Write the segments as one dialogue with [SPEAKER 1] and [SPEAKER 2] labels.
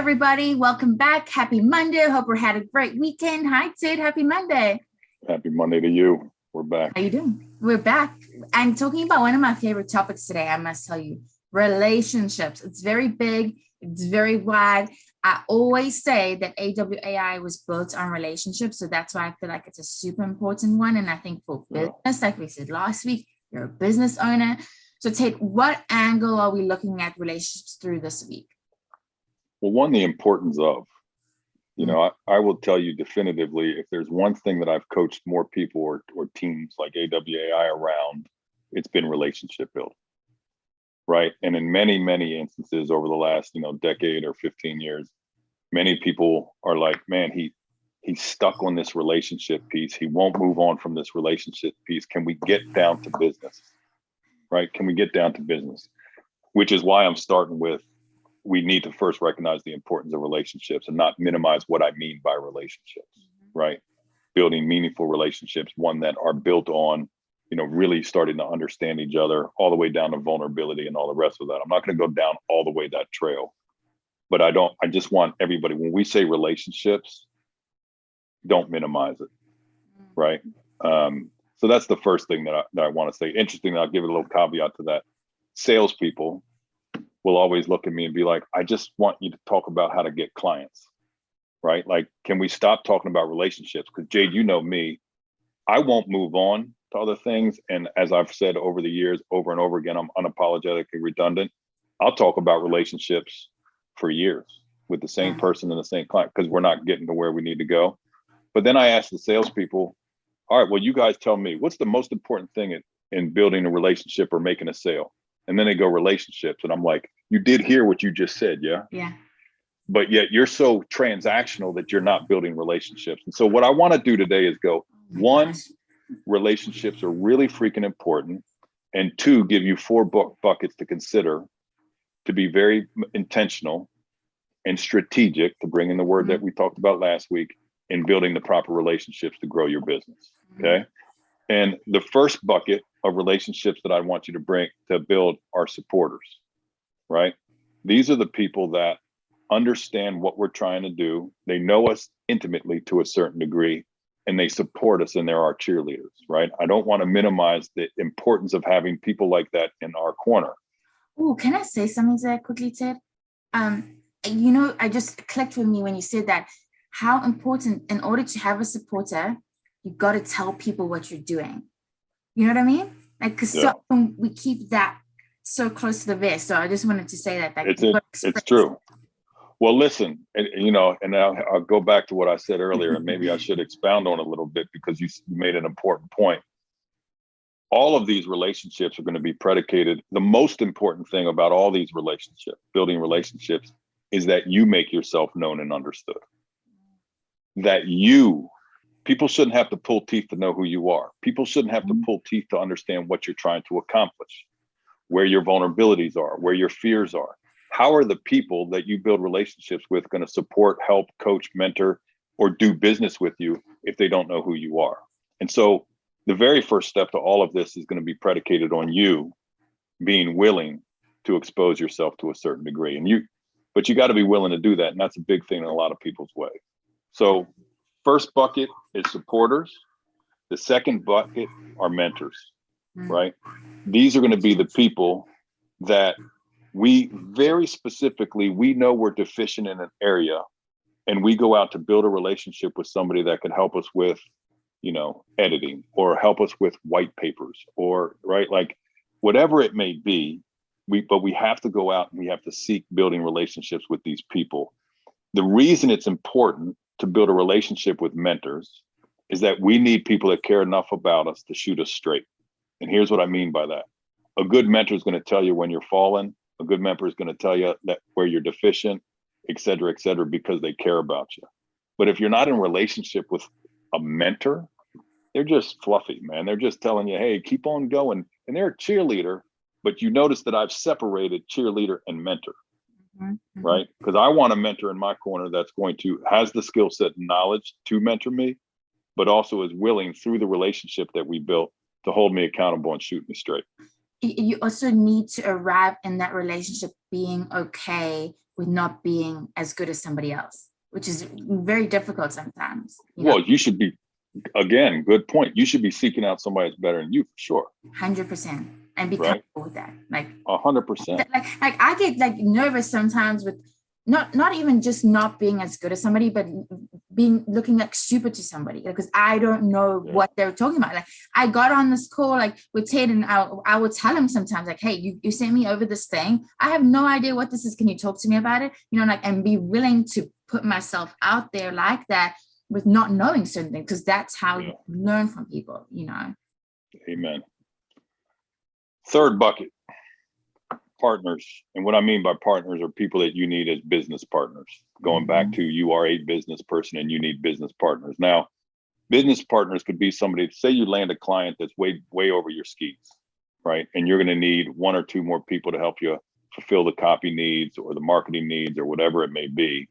[SPEAKER 1] everybody. Welcome back. Happy Monday. Hope we had a great weekend. Hi, Ted. Happy Monday.
[SPEAKER 2] Happy Monday to you. We're back.
[SPEAKER 1] How you doing? We're back. I'm talking about one of my favorite topics today, I must tell you. Relationships. It's very big. It's very wide. I always say that AWAI was built on relationships. So that's why I feel like it's a super important one. And I think for business, like we said last week, you're a business owner. So Ted, what angle are we looking at relationships through this week?
[SPEAKER 2] Well, one, the importance of, I will tell you definitively, if there's one thing that I've coached more people or teams like AWAI around, it's been relationship building, right? And in many, many instances over the last, decade or 15 years, many people are like, man, he's stuck on this relationship piece. He won't move on from this relationship piece. Can we get down to business, right? Can we get down to business? Which is why I'm starting with, we need to first recognize the importance of relationships and not minimize what I mean by relationships, right? Building meaningful relationships, one that are built on, really starting to understand each other all the way down to vulnerability and all the rest of that. I'm not going to go down all the way that trail, but I just want everybody, when we say relationships, don't minimize it, right? So that's the first thing that I want to say. Interesting, I'll give it a little caveat to that. Salespeople will always look at me and be like, I just want you to talk about how to get clients, right? Like, can we stop talking about relationships? Because Jade, you know me, I won't move on to other things. And as I've said over the years, over and over again, I'm unapologetically redundant. I'll talk about relationships for years with the same person and the same client because we're not getting to where we need to go. But then I ask the salespeople, all right, well, you guys tell me, what's the most important thing in building a relationship or making a sale? And then they go relationships. And I'm like, you did hear what you just said, yeah?
[SPEAKER 1] Yeah.
[SPEAKER 2] But yet you're so transactional that you're not building relationships. And so what I want to do today is go, one, relationships are really freaking important. And two, give you 4 buckets to consider to be very intentional and strategic, to bring in the word that we talked about last week, in building the proper relationships to grow your business, okay? And the first bucket of relationships that I want you to build are supporters, right? These are the people that understand what we're trying to do. They know us intimately to a certain degree, and they support us, and they're our cheerleaders, right? I don't want to minimize the importance of having people like that in our corner.
[SPEAKER 1] Oh, can I say something there quickly, Ted? I just clicked with me when you said that, how important, in order to have a supporter, you got to tell people what you're doing. You know what I mean? Like, because so often we keep that so close to the vest. So I just wanted to say that.
[SPEAKER 2] It's true. Well, listen, and I'll go back to what I said earlier, and maybe I should expound on it a little bit because you made an important point. All of these relationships are going to be predicated. The most important thing about all these relationships, building relationships, is that you make yourself known and understood. People shouldn't have to pull teeth to know who you are. People shouldn't have to pull teeth to understand what you're trying to accomplish, where your vulnerabilities are, where your fears are. How are the people that you build relationships with going to support, help, coach, mentor, or do business with you if they don't know who you are? And so the very first step to all of this is going to be predicated on you being willing to expose yourself to a certain degree. But you got to be willing to do that. And that's a big thing in a lot of people's way. So first bucket is supporters. The second bucket are mentors, right? These are going to be the people that we very specifically, we know we're deficient in an area, and we go out to build a relationship with somebody that could help us with, editing, or help us with white papers, or right, like whatever it may be. But we have to go out and we have to seek building relationships with these people. The reason it's important to build a relationship with mentors is that we need people that care enough about us to shoot us straight. And here's what I mean by that. A good mentor is going to tell you when you're falling. A good mentor is going to tell you that where you're deficient, et cetera, because they care about you. But if you're not in a relationship with a mentor, they're just fluffy, man. They're just telling you, hey, keep on going. And they're a cheerleader, but you notice that I've separated cheerleader and mentor. Right? Because I want a mentor in my corner that's has the skill set and knowledge to mentor me, but also is willing through the relationship that we built to hold me accountable and shoot me straight.
[SPEAKER 1] you also need to arrive in that relationship being okay with not being as good as somebody else, which is very difficult sometimes.
[SPEAKER 2] Well, you should be, again, good point. You should be seeking out somebody that's better than you, for sure.
[SPEAKER 1] 100%. And be comfortable with that. Like
[SPEAKER 2] 100%.
[SPEAKER 1] Like I get like nervous sometimes with not even just not being as good as somebody, but looking like stupid to somebody, because I don't know what they're talking about. Like I got on this call like with Ted, and I would tell him sometimes like, hey, you sent me over this thing. I have no idea what this is. Can you talk to me about it? Like, and be willing to put myself out there like that with not knowing certain things, because that's how you learn from people,
[SPEAKER 2] Amen. Third bucket, partners. And what I mean by partners are people that you need as business partners. Going back to, you are a business person and you need business partners. Now, business partners could be somebody, say you land a client that's way over your skis, right? And you're going to need one or two more people to help you fulfill the copy needs or the marketing needs or whatever it may be.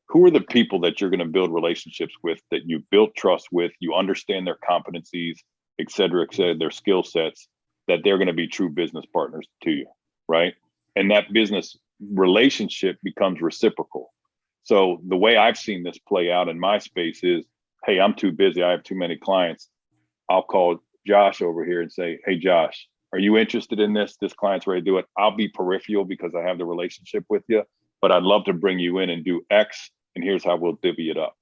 [SPEAKER 2] Who are the people that you're going to build relationships with, that you build trust with, you understand their competencies, et cetera, their skill sets, that they're going to be true business partners to you, right? And that business relationship becomes reciprocal. So the way I've seen this play out in my space is, hey, I'm too busy, I have too many clients. I'll call Josh over here and say, hey, Josh, are you interested in this? This client's ready to do it. I'll be peripheral because I have the relationship with you, but I'd love to bring you in and do X, and here's how we'll divvy it up.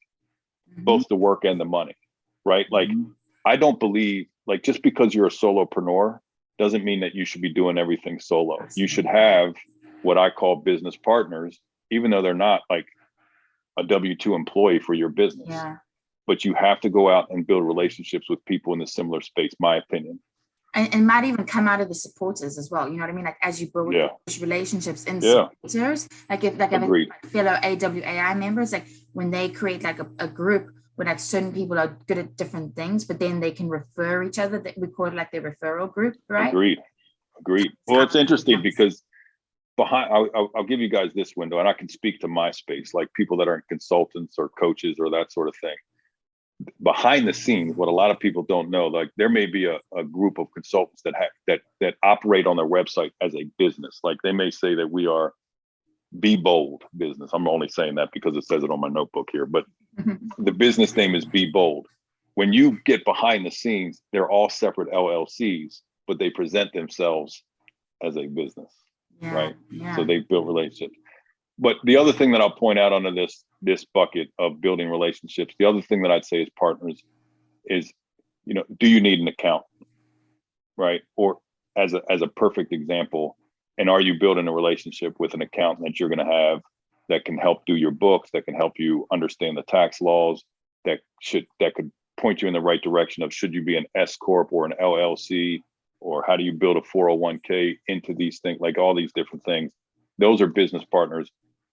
[SPEAKER 2] Both the work and the money, right? Like, I don't believe, like, just because you're a solopreneur doesn't mean that you should be doing everything solo. You should have what I call business partners, even though they're not like a W-2 employee for your business.
[SPEAKER 1] Yeah.
[SPEAKER 2] But you have to go out and build relationships with people in a similar space, my opinion.
[SPEAKER 1] And might even come out of the supporters as well. You know what I mean? Like, as you build relationships in supporters, like if like fellow AWAI members, like when they create like a group where like certain people are good at different things, but then they can refer each other. That we call it like their referral group, right?
[SPEAKER 2] Agreed. Well, it's interesting because I'll give you guys this window, and I can speak to my space, like people that aren't consultants or coaches or that sort of thing. Behind the scenes, what a lot of people don't know, like there may be a group of consultants that operate on their website as a business. Like they may say that we are Be Bold business. I'm only saying that because it says it on my notebook here, but the business name is Be Bold. When you get behind the scenes, they're all separate LLCs, but they present themselves as a business, right? Yeah. So they build relationships. But the other thing that I'll point out under this bucket of building relationships, the other thing that I'd say is partners is, do you need an accountant, right? Or as a perfect example, and are you building a relationship with an accountant that you're going to have that can help do your books, that can help you understand the tax laws, that could point you in the right direction of should you be an S Corp or an LLC, or how do you build a 401k into these things, like all these different things. Those are business partners.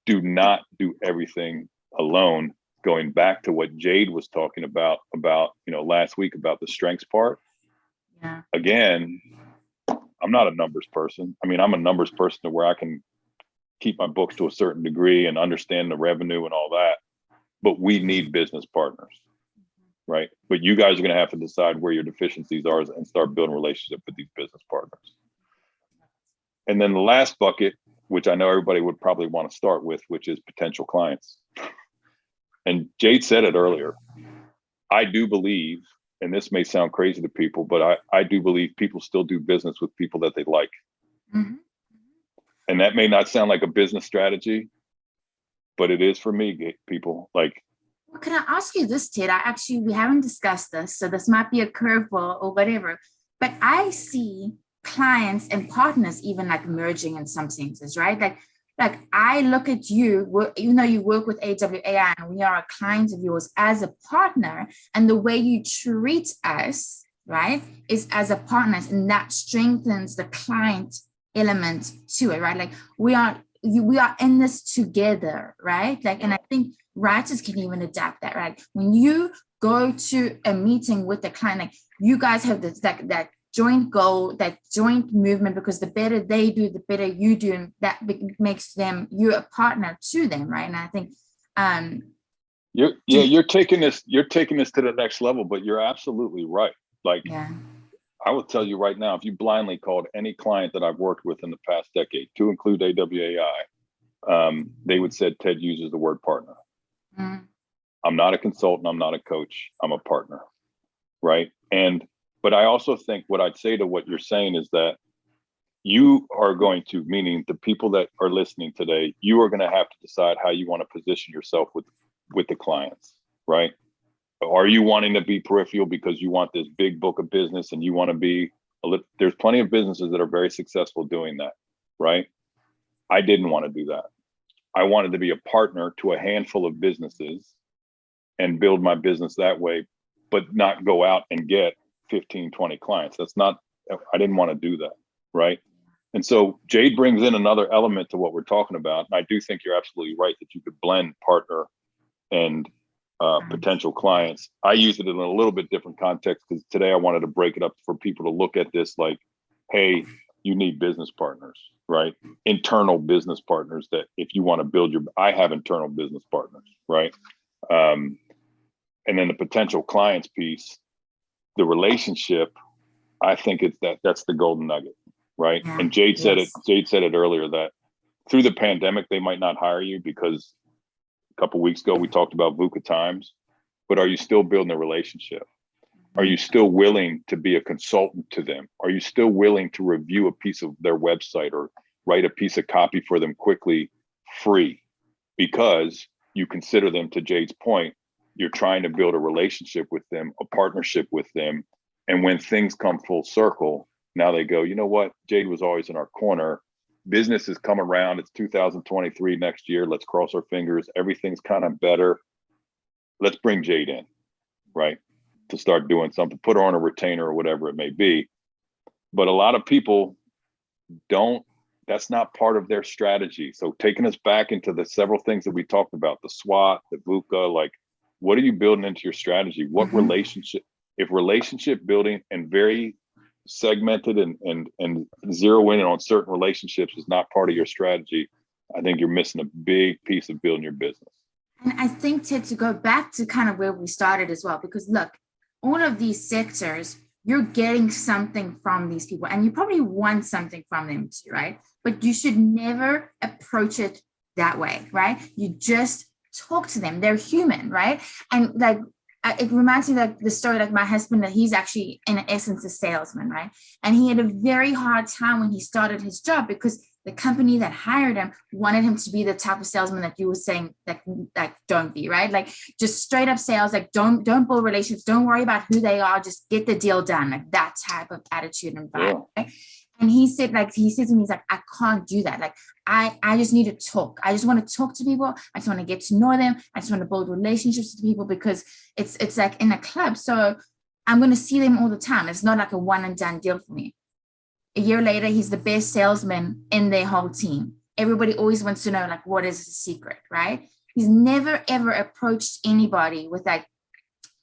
[SPEAKER 2] Do not do everything alone. Going back to what Jade was talking about last week about the strengths part. Yeah. Again, I'm not a numbers person. I mean, I'm a numbers person to where I can keep my books to a certain degree and understand the revenue and all that. But we need business partners, right? But you guys are going to have to decide where your deficiencies are and start building relationships with these business partners. And then the last bucket, which I know everybody would probably want to start with, which is potential clients. And Jade said it earlier. I do believe, and this may sound crazy to people, but I do believe people still do business with people that they like. Mm-hmm. And that may not sound like a business strategy, but it is for me, people. Like,
[SPEAKER 1] well, can I ask you this, Ted? We haven't discussed this, so this might be a curveball or whatever, but I see clients and partners even like merging in some senses, right? Like I look at you, even though you work with AWAI and we are a client of yours, as a partner, and the way you treat us, right, is as a partner, and that strengthens the client element to it, right? Like we are in this together, right? Like, and I think writers can even adapt that, right? When you go to a meeting with the client, like you guys have this that joint goal, that joint movement, because the better they do, the better you do, and that makes you a partner to them, right? And I think
[SPEAKER 2] you're taking this to the next level, but you're absolutely right. Like I will tell you right now, if you blindly called any client that I've worked with in the past decade, to include AWAI, they would say Ted uses the word partner. Mm. I'm not a consultant. I'm not a coach. I'm a partner. Right. But I also think what I'd say to what you're saying is that you are going to, meaning the people that are listening today, you are going to have to decide how you want to position yourself with the clients. Right. Are you wanting to be peripheral because you want this big book of business and you want to be, there's plenty of businesses that are very successful doing that. Right. I didn't want to do that. I wanted to be a partner to a handful of businesses and build my business that way, but not go out and get 15, 20 clients. I didn't want to do that. Right. And so Jade brings in another element to what we're talking about. And I do think you're absolutely right that you could blend partner and potential clients. I use it in a little bit different context because today I wanted to break it up for people to look at this like, hey, you need business partners, right? Internal business partners that if you want to build I have internal business partners, right? And then the potential clients piece, the relationship, I think that's the golden nugget, right? Yeah. And Jade said it earlier that through the pandemic, they might not hire you because a couple of weeks ago, we talked about VUCA times, but are you still building a relationship? Are you still willing to be a consultant to them? Are you still willing to review a piece of their website or write a piece of copy for them quickly, free? Because you consider them, to Jade's point, you're trying to build a relationship with them, a partnership with them. And when things come full circle, now they go, you know what? Jade was always in our corner. Business has come around. It's 2023 next year. Let's cross our fingers. Everything's kind of better. Let's bring Jade in, right? To start doing something, put her on a retainer or whatever it may be. But a lot of people that's not part of their strategy. So taking us back into the several things that we talked about, the SWOT, the VUCA, like what are you building into your strategy? What relationship, if relationship building and very segmented and zero in on certain relationships is not part of your strategy, I think you're missing a big piece of building your business.
[SPEAKER 1] And I think, Ted, to go back to kind of where we started as well, because look, all of these sectors, you're getting something from these people and you probably want something from them too, right? But you should never approach it that way, right? You just talk to them. They're human, right? And like, it reminds me like the story, like my husband, that he's actually in essence a salesman, right? And he had a very hard time when he started his job because the company that hired him wanted him to be the type of salesman that you were saying that don't be, right? Like just straight up sales, like don't build relationships, don't worry about who they are, just get the deal done, like that type of attitude and vibe. Yeah. Right? And he said to me, he's like, I can't do that. Like, I just need to talk. I just want to talk to people. I just want to get to know them. I just want to build relationships with people because it's like in a club. So I'm going to see them all the time. It's not like a one and done deal for me. A year later, he's the best salesman in their whole team. Everybody always wants to know, like, what is the secret, right? He's never, ever approached anybody with like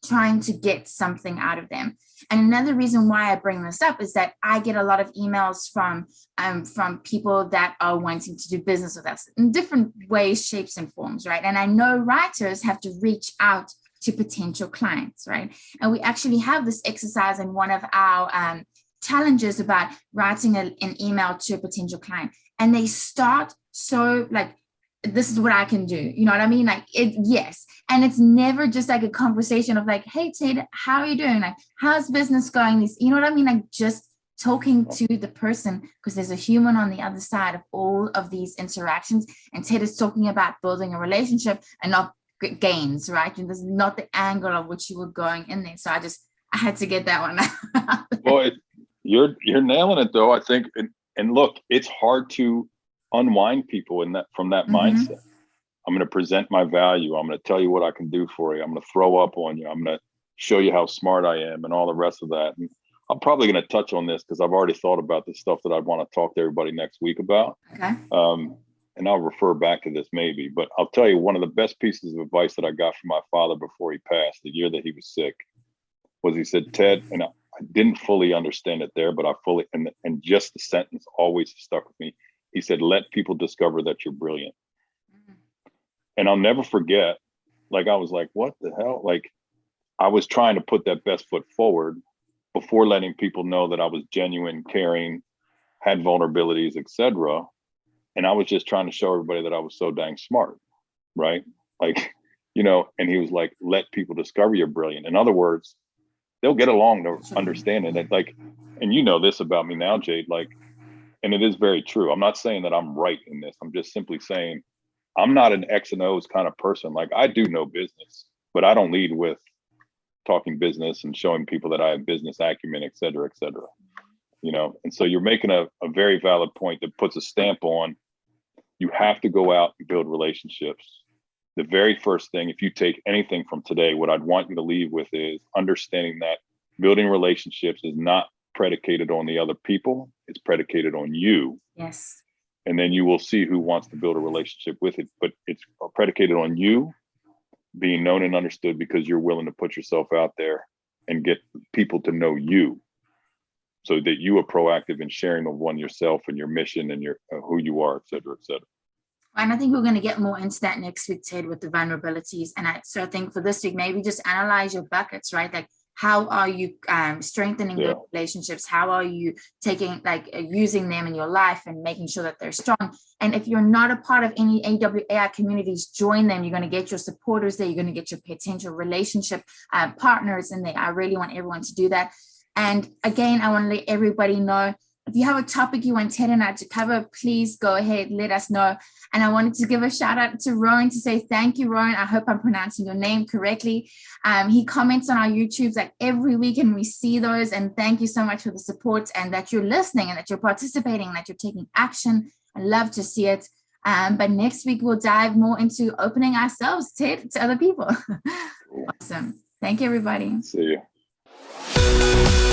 [SPEAKER 1] trying to get something out of them. And another reason why I bring this up is that I get a lot of emails from people that are wanting to do business with us in different ways, shapes, and forms, right? And I know writers have to reach out to potential clients, right? And we actually have this exercise in one of our challenges about writing an email to a potential client. And they start so like, this is what I can do. You know what I mean? Like yes. And it's never just like a conversation of like, hey, Ted, how are you doing? Like, how's business going? You know what I mean? Like just talking to the person because there's a human on the other side of all of these interactions. And Ted is talking about building a relationship and not gains, right? And this is not the angle of which you were going in there. So I had to get that one out.
[SPEAKER 2] Well, you're nailing it though. I think, and look, it's hard to unwind people from that mindset. I'm going to present my value. I'm going to tell you what I can do for you. I'm going to throw up on you. I'm going to show you how smart I am and all the rest of that. And I'm probably going to touch on this because I've already thought about the stuff that I want to talk to everybody next week about.
[SPEAKER 1] Okay.
[SPEAKER 2] And I'll refer back to this maybe, but I'll tell you one of the best pieces of advice that I got from my father before he passed, the year that he was sick, was he said, Ted, and I didn't fully understand it there, but I fully, and just the sentence always stuck with me. He said, let people discover that you're brilliant. And I'll never forget, like, I was like, what the hell? Like, I was trying to put that best foot forward. before letting people know that I was genuine, caring, had vulnerabilities, etc. And I was just trying to show everybody that I was so dang smart, right? Like, and he was like, let people discover you're brilliant. In other words, they'll get along to understand it. Like, and you know this about me now, Jade, like, and it is very true. I'm not saying that I'm right in this. I'm just simply saying I'm not an X and O's kind of person. Like, I do know business, but I don't lead with talking business and showing people that I have business acumen, et cetera, et cetera. And so you're making a very valid point that puts a stamp on, you have to go out and build relationships. The very first thing, if you take anything from today, what I'd want you to leave with is understanding that building relationships is not predicated on the other people. It's predicated on you.
[SPEAKER 1] Yes.
[SPEAKER 2] And then you will see who wants to build a relationship with it. But it's predicated on you being known and understood because you're willing to put yourself out there and get people to know you, so that you are proactive in sharing the one yourself and your mission and your who you are, et cetera, et cetera.
[SPEAKER 1] And I think we're going to get more into that next week, Ted, with the vulnerabilities. And so I think for this week, maybe just analyze your buckets, right? Like, how are you strengthening those relationships? How are you using them in your life and making sure that they're strong? And if you're not a part of any AWAI communities, join them. You're going to get your supporters there. You're going to get your potential relationship partners in there. I really want everyone to do that. And again, I want to let everybody know, if you have a topic you want Ted and I to cover, please go ahead, let us know. And I wanted to give a shout out to Rowan to say thank you, Rowan. I hope I'm pronouncing your name correctly. He comments on our YouTubes like every week, and we see those. And thank you so much for the support, and that you're listening, and that you're participating, and that you're taking action. I love to see it. But next week, we'll dive more into opening ourselves, Ted, to other people. Awesome. Thank you, everybody.
[SPEAKER 2] See you.